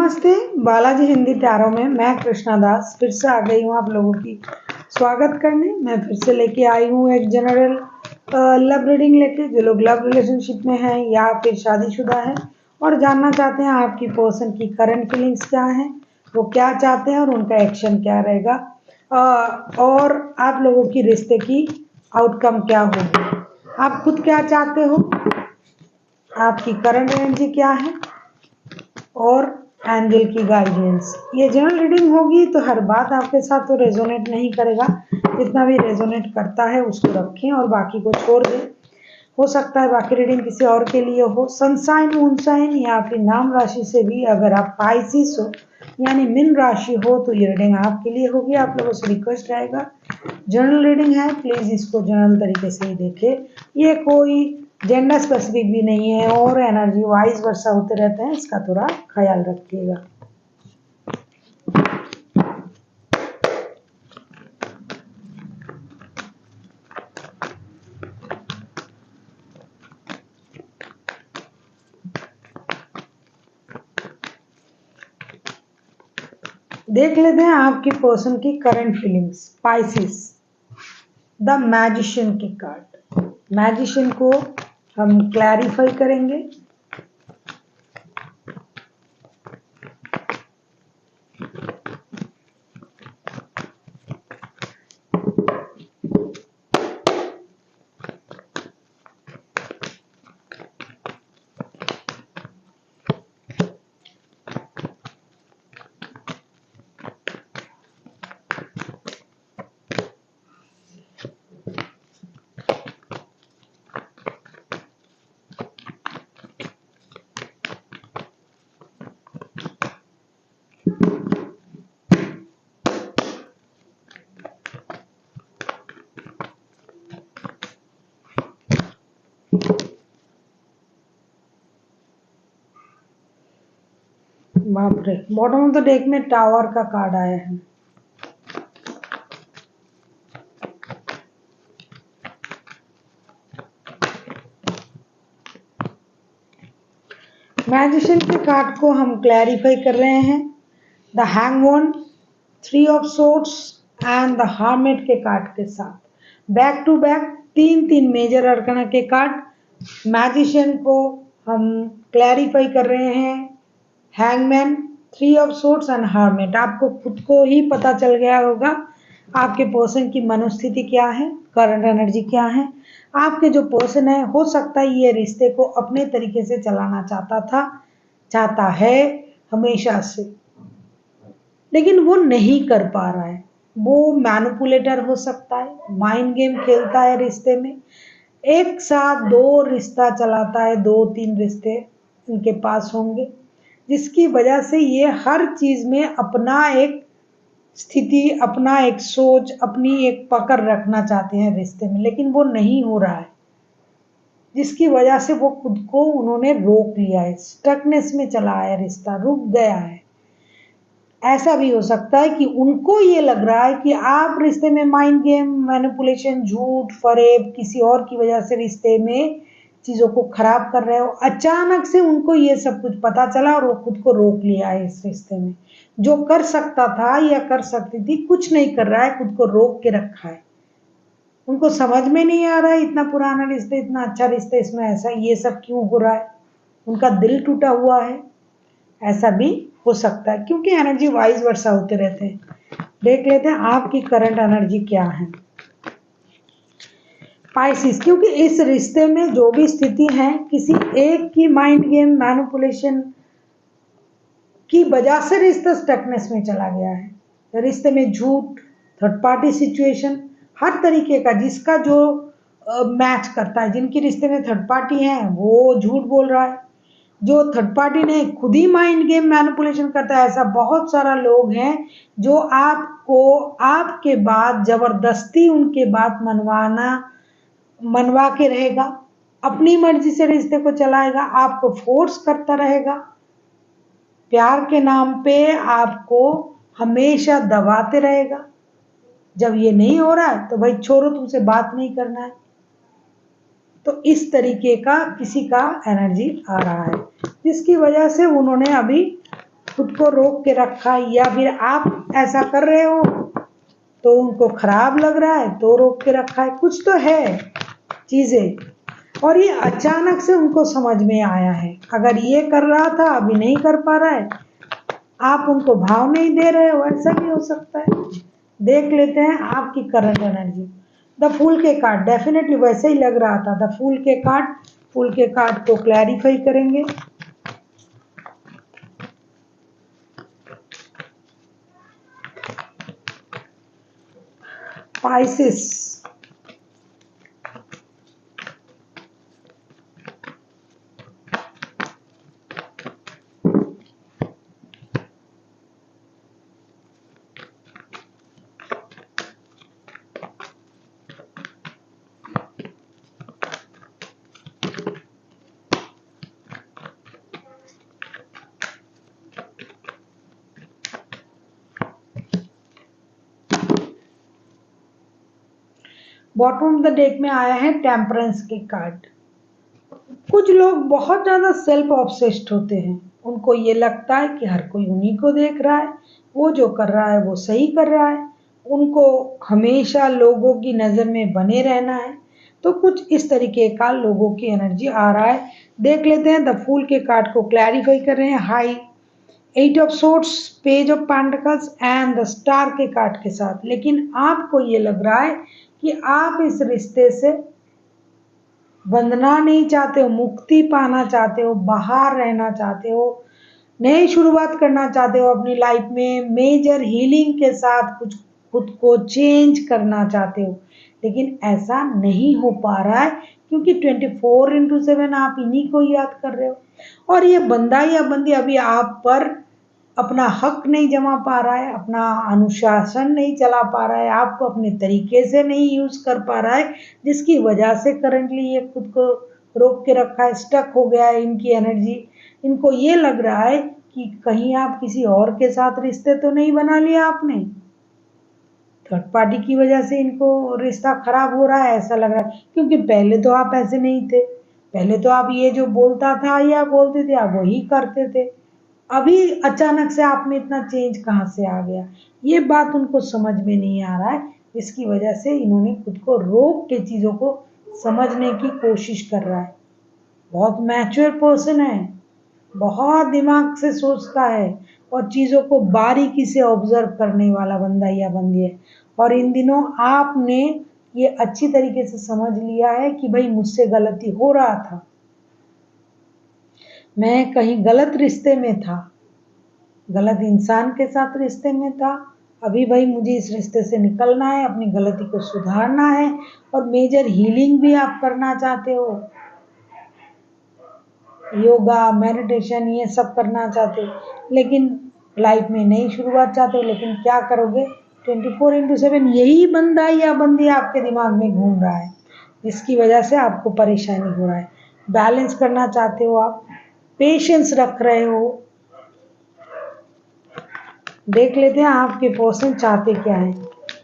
नमस्ते। बालाजी हिंदी टैरो में मैं कृष्णा दास फिर से आ गई हूँ आप लोगों की स्वागत करने। मैं फिर से लेके आई हूँ एक जनरल लव रीडिंग लेके। जो लोग लव रिलेशनशिप में हैं या फिर शादीशुदा हैं और जानना चाहते हैं आपकी पर्सन की करंट फीलिंग्स क्या हैं, वो क्या चाहते हैं और उनका एक्शन क्या रहेगा, और आप लोगों की रिश्ते की आउटकम क्या होगी, आप खुद क्या चाहते हो, आपकी करंट एनर्जी क्या है और एंजल की गाइडेंस। ये जनरल रीडिंग होगी तो हर बात आपके साथ तो रेजोनेट नहीं करेगा। जितना भी रेजोनेट करता है उसको रखें और बाकी को छोड़ दें। हो सकता है बाकी रीडिंग किसी और के लिए हो। सनसाइन मून साइन या फिर नाम राशि से भी अगर आप पाइसिस हो यानी मीन राशि हो तो ये रीडिंग आपके लिए होगी। आप लोगों से रिक्वेस्ट रहेगा, जनरल रीडिंग है, प्लीज इसको जनरल तरीके से ही देखें। ये कोई जेंडर स्पेसिफिक भी नहीं है और एनर्जी वाइज वर्षा होते रहते हैं, इसका थोड़ा ख्याल रखिएगा। देख लेते हैं आपकी पर्सन की current feelings. Pisces, the magician की कार्ड। मैजिशियन को हम क्लैरिफाई करेंगे। बाप रे, बॉटम ऑफ द डेक में टावर का कार्ड आया है। मैजिशियन के कार्ड को हम क्लैरिफाई कर रहे हैं। The hangman, three of swords and the hermit के कार्ड के साथ बैक टू बैक तीन मेजर अरकाना के कार्ड। मैजिशियन को हम क्लैरिफाई कर रहे हैं। Hangman, three of swords and hermit. आपको खुद को ही पता चल गया होगा आपके पर्सन की मनोस्थिति क्या है, करंट एनर्जी क्या है। आपके जो पर्सन है, हो सकता है ये रिश्ते को अपने तरीके से चलाना चाहता है हमेशा से, लेकिन वो नहीं कर पा रहा है। वो मैनिपुलेटर हो सकता है, माइंड गेम खेलता है रिश्ते में, एक साथ दो रिश्ता चलाता है, दो तीन रिश्ते उनके पास होंगे, जिसकी वजह से ये हर चीज में अपना एक स्थिति, अपना एक सोच, अपनी एक पकड़ रखना चाहते हैं रिश्ते में, लेकिन वो नहीं हो रहा है, जिसकी वजह से वो खुद को उन्होंने रोक लिया है। स्टकनेस में चला है रिश्ता, रुक गया है। ऐसा भी हो सकता है कि उनको ये लग रहा है कि आप रिश्ते में माइंड गेम, मैनिपुलेशन, झूठ, फरेब, किसी और की वजह से रिश्ते में चीजों को खराब कर रहे हो। अचानक से उनको ये सब कुछ पता चला और वो खुद को रोक लिया है इस रिश्ते में। जो कर सकता था या कर सकती थी, कुछ नहीं कर रहा है, खुद को रोक के रखा है। उनको समझ में नहीं आ रहा है, इतना पुराना रिश्ता, इतना अच्छा रिश्ता, इसमें ऐसा ये सब क्यों हो रहा है। उनका दिल टूटा हुआ है, ऐसा भी हो सकता है, क्योंकि एनर्जी वाइज वर्षा होते रहते हैं। देख लेते हैं आपकी करंट एनर्जी क्या है। पाइसिस, क्योंकि इस रिश्ते में जो भी स्थिति है, किसी एक की माइंड गेम, मैनिपुलेशन की वजह से रिश्ता स्टकनेस में चला गया है। रिश्ते में झूठ, थर्ड पार्टी सिचुएशन, हर तरीके का जिसका जो मैच करता है। जिनकी रिश्ते में थर्ड पार्टी है वो झूठ बोल रहा है, जो थर्ड पार्टी ने खुद ही माइंड गेम, मैनिपुलेशन करता है। ऐसा बहुत सारा लोग हैं जो आपको आपके बाद जबरदस्ती उनके बात मनवा के रहेगा, अपनी मर्जी से रिश्ते को चलाएगा, आपको फोर्स करता रहेगा, प्यार के नाम पे आपको हमेशा दबाते रहेगा। जब ये नहीं हो रहा है तो भाई छोड़ो, तुमसे बात नहीं करना है। तो इस तरीके का किसी का एनर्जी आ रहा है, जिसकी वजह से उन्होंने अभी खुद को रोक के रखा, या फिर आप ऐसा कर रहे हो तो उनको खराब लग रहा है तो रोक के रखा है, कुछ तो है चीजें। और ये अचानक से उनको समझ में आया है। अगर ये कर रहा था अभी नहीं कर पा रहा है, आप उनको भाव नहीं दे रहे हो, ऐसा भी हो सकता है। देख लेते हैं आपकी करंट एनर्जी। द फूल के कार्ड डेफिनेटली वैसे ही लग रहा था। द फूल के कार्ड को क्लैरिफाई करेंगे। Pisces, bottom of the deck में आया है टेम्परेंस के कार्ड। कुछ लोग बहुत ज्यादा सेल्फ ऑब्सेस्ड होते हैं। उनको ये लगता है कि हर कोई उन्हीं को देख रहा है, वो जो कर रहा है वो सही कर रहा है, उनको हमेशा लोगों की नजर में बने रहना है। तो कुछ इस तरीके का लोगों की एनर्जी आ रहा है। देख लेते हैं। द फूल के कार्ड को क्लैरिफाई कर रहे हैं। High 8 of sorts, page of pentacles and the star के कार्ड के साथ। लेकिन आपको ये लग रहा है कि आप इस रिश्ते से बंधना नहीं चाहते हो, मुक्ति पाना चाहते हो, बाहर रहना चाहते हो, नई शुरुआत करना चाहते हो अपनी लाइफ में, मेजर हीलिंग के साथ कुछ खुद को चेंज करना चाहते हो। लेकिन ऐसा नहीं हो पा रहा है क्योंकि 24/7 आप इन्हीं को याद कर रहे हो। और ये बंदा या बंदी अभी आप पर अपना हक नहीं जमा पा रहा है, अपना अनुशासन नहीं चला पा रहा है, आपको अपने तरीके से नहीं यूज कर पा रहा है, जिसकी वजह से करंटली ये खुद को रोक के रखा है, स्टक हो गया है। इनकी एनर्जी, इनको ये लग रहा है कि कहीं आप किसी और के साथ रिश्ते तो नहीं बना लिया आपने। थर्ड पार्टी की वजह से इनको रिश्ता खराब हो रहा है, ऐसा लग रहा है। क्योंकि पहले तो आप ऐसे नहीं थे, पहले तो आप ये जो बोलता था या बोलते थे आप वही करते थे। अभी अचानक से आप में इतना चेंज कहाँ से आ गया, ये बात उनको समझ में नहीं आ रहा है। इसकी वजह से इन्होंने खुद को रोक के चीजों को समझने की कोशिश कर रहा है। बहुत मैच्योर पर्सन है, बहुत दिमाग से सोचता है और चीजों को बारीकी से ऑब्जर्व करने वाला बंदा या बंदी है। और इन दिनों आपने ये अच्छी तरीके से समझ लिया है कि भाई मुझसे गलती हो रहा था, मैं कहीं गलत रिश्ते में था, गलत इंसान के साथ रिश्ते में था। अभी भाई मुझे इस रिश्ते से निकलना है, अपनी गलती को सुधारना है और मेजर हीलिंग भी आप करना चाहते हो, योगा मेडिटेशन ये सब करना चाहते हो, लेकिन लाइफ में नई शुरुआत चाहते हो। लेकिन क्या करोगे, 24/7 यही बंदा या बंदी आपके दिमाग में घूम रहा है, जिसकी वजह से आपको परेशानी हो रहा है। बैलेंस करना चाहते हो आप, पेशेंस रख रहे हो। देख लेते हैं आपके पर्सन चाहते क्या है।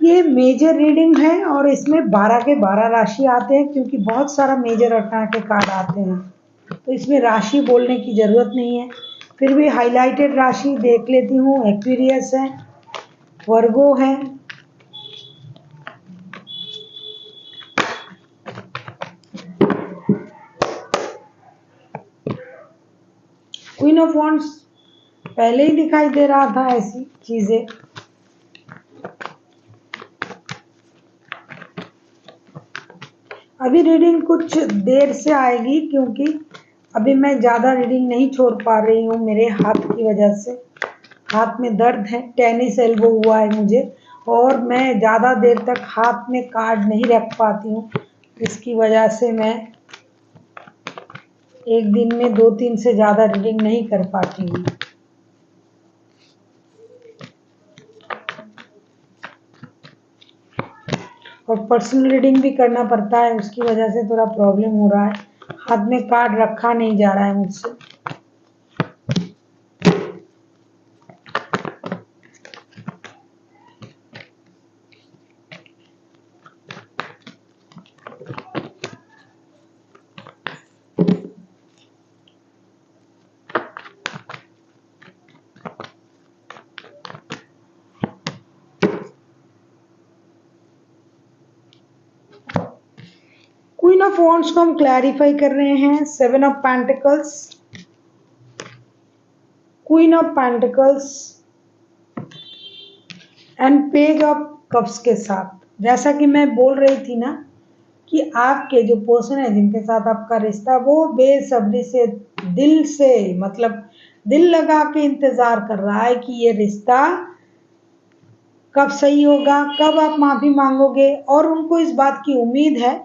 ये मेजर रीडिंग है और इसमें 12 के 12 राशि आते हैं, क्योंकि बहुत सारा मेजर अर्थना के कार्ड आते हैं तो इसमें राशि बोलने की जरूरत नहीं है। फिर भी हाईलाइटेड राशि देख लेती हूँ। एक्वेरियस है, वर्गो है, क्वीन ऑफ वॉन्ड्स पहले ही दिखाई दे रहा था ऐसी चीजें। अभी रीडिंग कुछ देर से आएगी, क्योंकि अभी मैं ज़्यादा रीडिंग नहीं छोड़ पा रही हूँ मेरे हाथ की वजह से। हाथ में दर्द है, टेनिस एल्बो हुआ है मुझे, और मैं ज़्यादा देर तक हाथ में कार्ड नहीं रख पाती हूँ। इसकी वजह से मैं एक दिन में 2-3 से ज़्यादा रीडिंग नहीं कर पाती हूँ। और पर्सनल रीडिंग भी करना पड़ता है, उसकी वजह से थोड़ा प्रॉब्लम हो रहा है। हाथ में कार्ड रखा नहीं जा रहा है मुझसे। ऑफ वॉन्ड्स को हम क्लैरिफाई कर रहे हैं 7 of pentacles, queen of pentacles and page of cups के साथ। जैसा कि मैं बोल रही थी ना कि आपके जो पर्सन है जिनके साथ आपका रिश्ता, वो बेसब्री से दिल से मतलब दिल लगा के इंतजार कर रहा है कि ये रिश्ता कब सही होगा, कब आप माफी मांगोगे। और उनको इस बात की उम्मीद है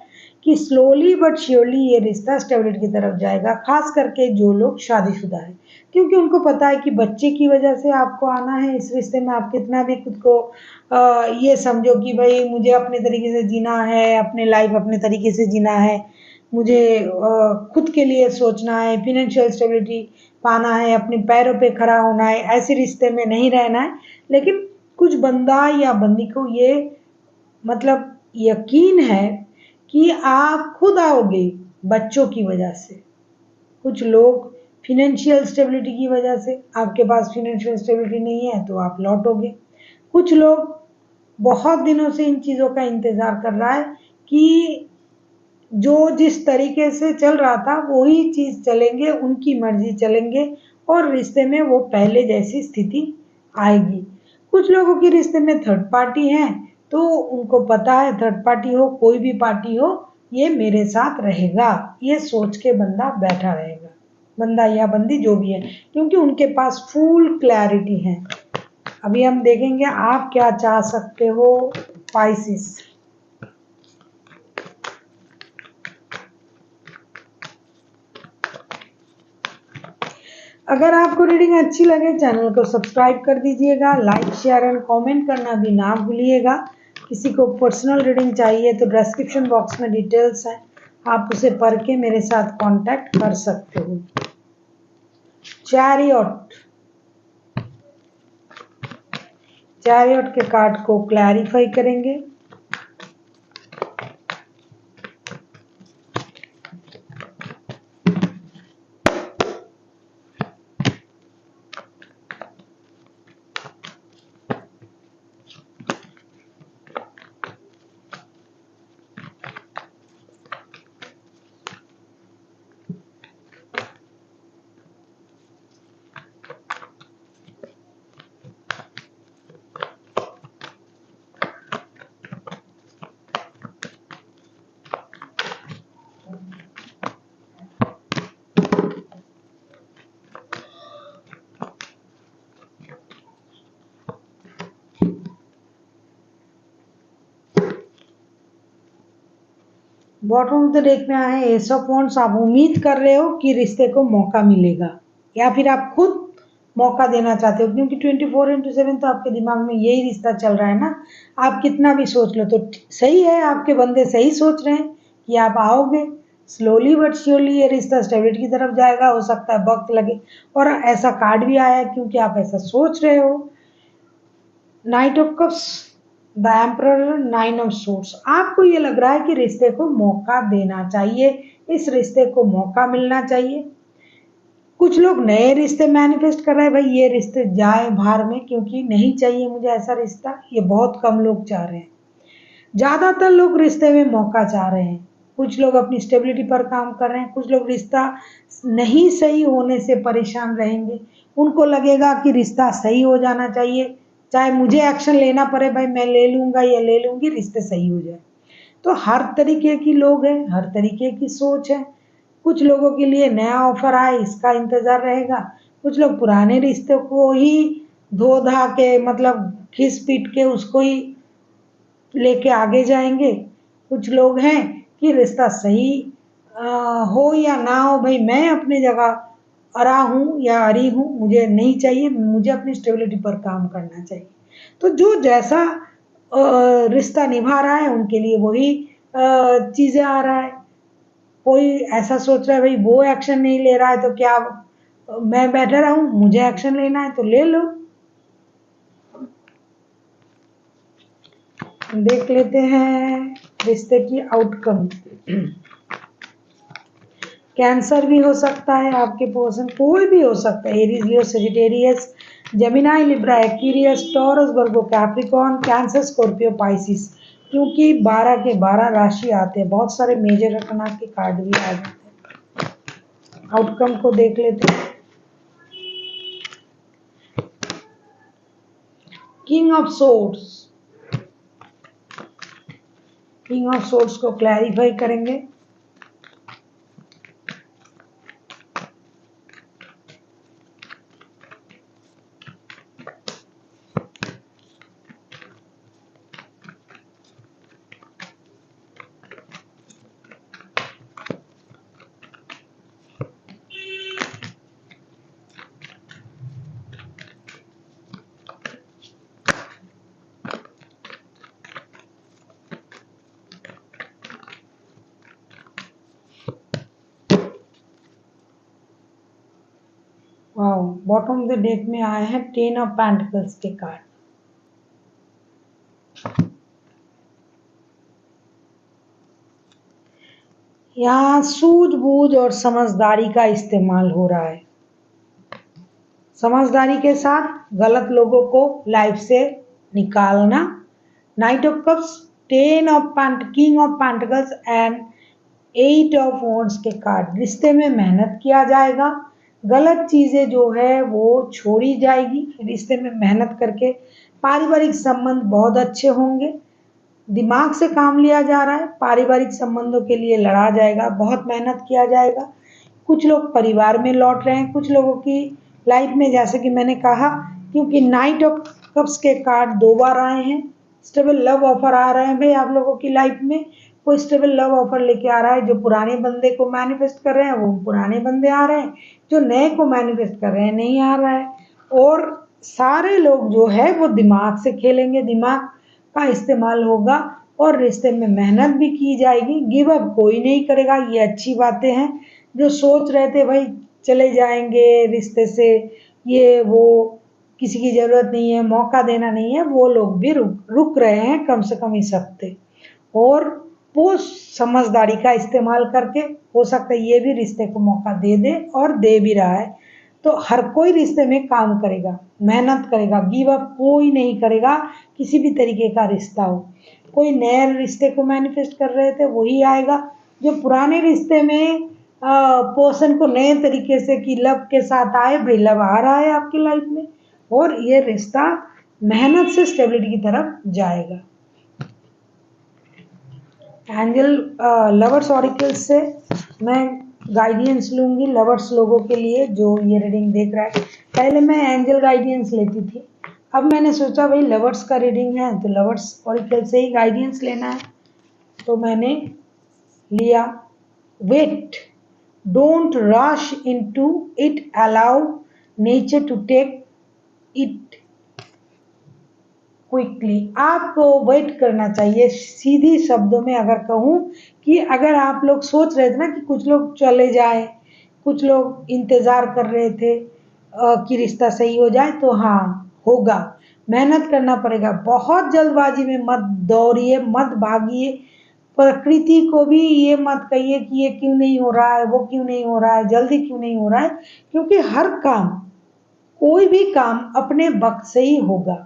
कि स्लोली बट श्योरली ये रिश्ता स्टेबिलिटी की तरफ जाएगा, खास करके जो लोग शादीशुदा है, क्योंकि उनको पता है कि बच्चे की वजह से आपको आना है इस रिश्ते में। आप कितना भी खुद को ये समझो कि भाई मुझे अपने तरीके से जीना है, अपने लाइफ अपने तरीके से जीना है, मुझे खुद के लिए सोचना है, फिनेंशियल स्टेबिलिटी पाना है, अपने पैरों पे खड़ा होना है, ऐसे रिश्ते में नहीं रहना है। लेकिन कुछ बंदा या बंदी को ये मतलब यकीन है कि आप खुद आओगे बच्चों की वजह से। कुछ लोग फिनेंशियल स्टेबिलिटी की वजह से, आपके पास फिनेंशियल स्टेबिलिटी नहीं है तो आप लौटोगे। कुछ लोग बहुत दिनों से इन चीज़ों का इंतज़ार कर रहा है कि जो जिस तरीके से चल रहा था वही चीज़ चलेंगे, उनकी मर्जी चलेंगे और रिश्ते में वो पहले जैसी स्थिति आएगी। कुछ लोगों के रिश्ते में थर्ड पार्टी है तो उनको पता है थर्ड पार्टी हो कोई भी पार्टी हो ये मेरे साथ रहेगा, ये सोच के बंदा बैठा रहेगा, बंदा या बंदी जो भी है, क्योंकि उनके पास फुल क्लैरिटी है। अभी हम देखेंगे आप क्या चाह सकते हो पाइसिस। अगर आपको रीडिंग अच्छी लगे चैनल को सब्सक्राइब कर दीजिएगा, लाइक शेयर एंड कमेंट करना भी ना भूलिएगा। किसी को पर्सनल रीडिंग चाहिए तो डिस्क्रिप्शन बॉक्स में डिटेल्स है, आप उसे पढ़ के मेरे साथ कांटेक्ट कर सकते हो। चैरियट के कार्ड को क्लैरिफाई करेंगे। बॉटम ऑफ द डेक में आए एस ऑफ वॉन्ड्स। आप उम्मीद कर रहे हो कि रिश्ते को मौका मिलेगा या फिर आप खुद मौका देना चाहते हो, क्योंकि 24/7 तो आपके दिमाग में यही रिश्ता चल रहा है ना। आप कितना भी सोच लो तो सही है, आपके बंदे सही सोच रहे हैं कि आप आओगे। स्लोली बट श्योरली ये रिश्ता स्टेबिलिटी की तरफ जाएगा, हो सकता है वक्त लगे। और ऐसा कार्ड भी आया है क्योंकि आप ऐसा सोच रहे हो। Night of cups, the emperor, 9 of swords. आपको ये लग रहा है कि रिश्ते को मौका देना चाहिए, इस रिश्ते को मौका मिलना चाहिए। कुछ लोग नए रिश्ते मैनिफेस्ट कर रहे हैं, भाई ये रिश्ते जाए बाहर में क्योंकि नहीं चाहिए मुझे ऐसा रिश्ता। ये बहुत कम लोग चाह रहे हैं, ज्यादातर लोग रिश्ते में मौका चाह रहे हैं। कुछ लोग अपनी स्टेबिलिटी पर काम कर रहे हैं, कुछ लोग रिश्ता नहीं सही होने से परेशान रहेंगे। उनको लगेगा कि रिश्ता सही हो जाना चाहिए, चाहे मुझे एक्शन लेना पड़े, भाई मैं ले लूंगा या ले लूंगी, रिश्ते सही हो जाए। तो हर तरीके की लोग हैं, हर तरीके की सोच है। कुछ लोगों के लिए नया ऑफर आए इसका इंतजार रहेगा, कुछ लोग पुराने रिश्ते को ही धो धा के मतलब घिस पीट के उसको ही लेके आगे जाएंगे। कुछ लोग हैं कि रिश्ता सही हो या ना हो, भाई मैं अपनी जगह अरा हूँ या अरी हूँ, मुझे नहीं चाहिए, मुझे अपनी स्टेबिलिटी पर काम करना चाहिए। तो जो जैसा रिश्ता निभा रहा है उनके लिए वही चीज़ें आ रहा है। कोई ऐसा सोच रहा है भाई वो एक्शन नहीं ले रहा है तो क्या मैं बैठा रहूं, मुझे एक्शन लेना है तो ले लो। देख लेते हैं रिश्ते की आउटकम। कैंसर भी हो सकता है आपके पर्सन, कोई भी हो सकता है, Aries, Leo, Sagittarius, Gemini, Libra, Aquarius, Taurus, Virgo, Capricorn, Cancer, Scorpio, Pisces. क्योंकि 12 के 12 राशि आते हैं, बहुत सारे मेजर रकना के कार्ड भी आ जाते हैं। आउटकम को देख लेते हैं। King of swords, king of swords को क्लैरिफाई करेंगे। Wow, bottom of the deck में आए हैं 10 ऑफ पेंटिकल्स के कार्ड। यहाँ सूझबूझ और समझदारी का इस्तेमाल हो रहा है। समझदारी के साथ गलत लोगों को लाइफ से निकालना। Night of cups, 10 of king of pentacles and 8 of wands के कार्ड। रिश्ते में मेहनत किया जाएगा, गलत चीजें जो है वो छोड़ी जाएगी। रिश्ते में मेहनत करके पारिवारिक संबंध बहुत अच्छे होंगे। दिमाग से काम लिया जा रहा है, पारिवारिक संबंधों के लिए लड़ा जाएगा, बहुत मेहनत किया जाएगा। कुछ लोग परिवार में लौट रहे हैं, कुछ लोगों की लाइफ में, जैसे कि मैंने कहा, क्योंकि नाइट ऑफ कप्स के कार्ड 2 बार आए हैं। स्टेबल लव ऑफर आ रहे हैं भाई आप लोगों की लाइफ में। कोई स्टेबल लव ऑफर लेके आ रहा है। जो पुराने बंदे को मैनिफेस्ट कर रहे हैं वो पुराने बंदे आ रहे हैं, जो नए को मैनिफेस्ट कर रहे हैं नहीं आ रहा है। और सारे लोग जो है वो दिमाग से खेलेंगे, दिमाग का इस्तेमाल होगा और रिश्ते में मेहनत भी की जाएगी। गिव अप कोई नहीं करेगा, ये अच्छी बातें हैं। जो सोच रहे थे भाई चले जाएंगे रिश्ते से, ये वो, किसी की ज़रूरत नहीं है, मौका देना नहीं है, वो लोग भी रुक रहे हैं कम से कम इस हफ्ते। और वो समझदारी का इस्तेमाल करके हो सकता है ये भी रिश्ते को मौका दे दे और दे भी रहा है। तो हर कोई रिश्ते में काम करेगा, मेहनत करेगा, गिव अप कोई नहीं करेगा। किसी भी तरीके का रिश्ता हो, कोई नए रिश्ते को मैनिफेस्ट कर रहे थे वही आएगा। जो पुराने रिश्ते में पर्सन को नए तरीके से कि लव के साथ आए, भाई लव आ रहा है आपकी लाइफ में और ये रिश्ता मेहनत से स्टेबिलिटी की तरफ जाएगा। एंजल लवर्स ऑरिकल से मैं गाइडेंस लूंगी लवर्स लोगों के लिए जो ये रीडिंग देख रहा है। पहले मैं एंजल गाइडेंस लेती थी, अब मैंने सोचा भाई लवर्स का रीडिंग है तो लवर्स ऑरिकल से ही गाइडेंस लेना है, तो मैंने लिया। Wait, don't rush into it, allow nature to take it quickly. आपको वेट करना चाहिए। सीधी शब्दों में अगर कहूँ कि अगर आप लोग सोच रहे थे ना कि कुछ लोग चले जाए, कुछ लोग इंतज़ार कर रहे थे कि रिश्ता सही हो जाए, तो हाँ होगा। मेहनत करना पड़ेगा, बहुत जल्दबाजी में मत दौड़िए, मत भागिए। प्रकृति को भी ये मत कहिए कि ये क्यों नहीं हो रहा है, वो क्यों नहीं हो रहा है, जल्दी क्यों नहीं हो रहा है, क्योंकि हर काम, कोई भी काम अपने वक्त से ही होगा।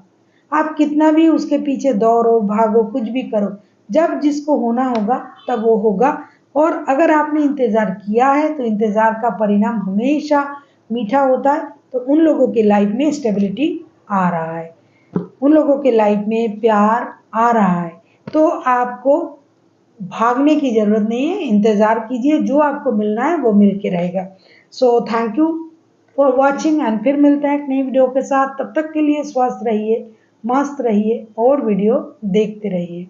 आप कितना भी उसके पीछे दौड़ो, भागो, कुछ भी करो, जब जिसको होना होगा तब वो होगा। और अगर आपने इंतज़ार किया है तो इंतज़ार का परिणाम हमेशा मीठा होता है। तो उन लोगों की लाइफ में स्टेबिलिटी आ रहा है, उन लोगों के लाइफ में प्यार आ रहा है। तो आपको भागने की ज़रूरत नहीं है, इंतज़ार कीजिए, जो आपको मिलना है वो मिल के रहेगा। So thank you for watching and फिर मिलते हैं एक नई वीडियो के साथ। तब तक के लिए स्वस्थ रहिए, मस्त रहिए और वीडियो देखते रहिए।